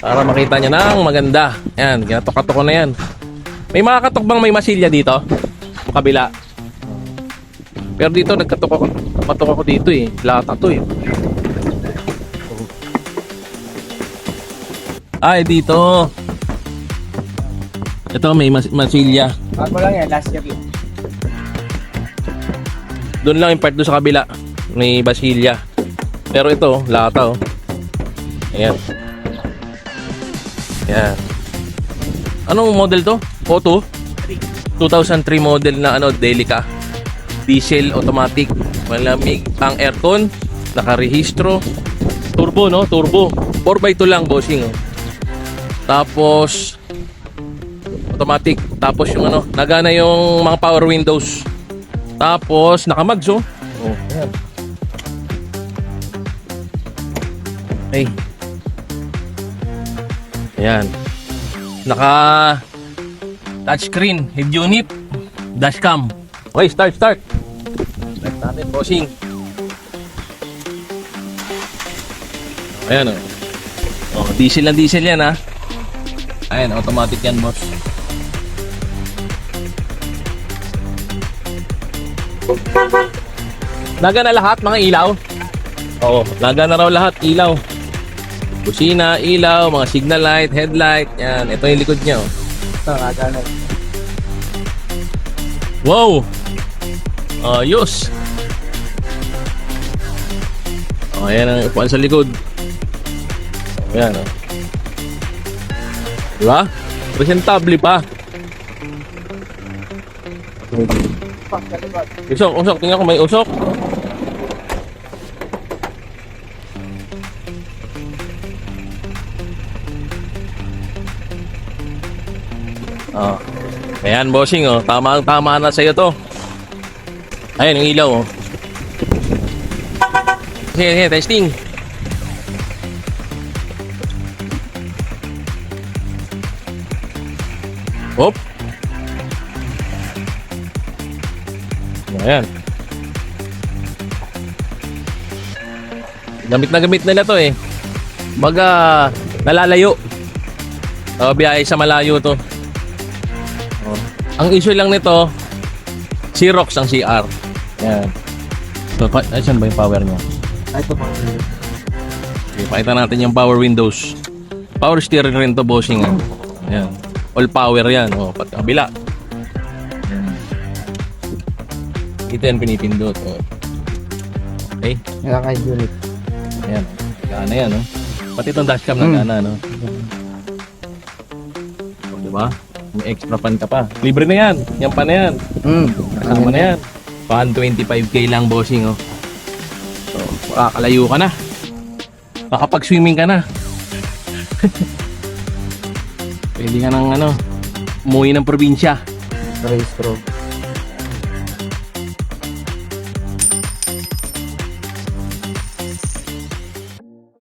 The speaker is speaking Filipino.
Para makita nyo ng maganda. Yan, ginatok-katok ko na yan. May mga katok bang may masilya dito? Kabila. Pero dito nagkatok ako. Patok ako dito eh. Lata to eh. Ay, dito. Ito may masilya. Bago lang yan, last year yun. Doon lang yung part doon sa kabila. May basilya. Pero ito, lata oh. Ayan. Ayan. Anong model to? Auto? 2003 model na ano, Delica. Diesel automatic. Malamig ang aircon. Nakarehistro. Turbo no? Turbo. 4x2 lang bossing oh. Tapos automatic. Tapos yung ano, nagana yung mga power windows. Tapos nakamags oh. Oh, ayan. Ay. Ayan. Naka touchscreen, head unit, dashcam. Okay, start. Start natin, bossing. Ayan oh. Oh, diesel na diesel yan ha. Ayan, automatic yan, boss. Laga na lahat mga ilaw. Oo, laga na raw lahat ilaw. Busina, ilaw, mga signal light, headlight. Yan, ito yung likod niya. Oh. Ito, gagana. Wow! Ayos! Oh, ayan ang upuan sa likod. Oh, ayan oh. Diba? Presentable pa. Usok, tingnan ko may usok. Oh. Ayan, bossing oh. Tama na sa iyo to. Ayan yung ilaw oh. Sige, testing. Hop. Ayan. Gamit na gamit nila to eh. Baga nalalayo. Biyahe sa malayo to. Oh. Ang issue lang nito, Xerox ang CR. Ayan. So, saan ba yung power niya? Ito pa. Okay, pakita natin yung power windows. Power steering rin to, bossing. Ayan. All power yan. O, pati kabila. Ayan. Ito yan pinipindot. O. Okay. Naka-head unit. Ayan. Gana yan. O. Pati itong dashcam na gana. No? O, diba? May extra pan ka pa. Libre na yan. Yan pa na yan. Kasama na yan. Pan 25k lang, bossing. O. So, makakalayo ka na. Makapag-swimming ka na. Pwede ka ng ano, umuwi ng probinsya. Rehistro.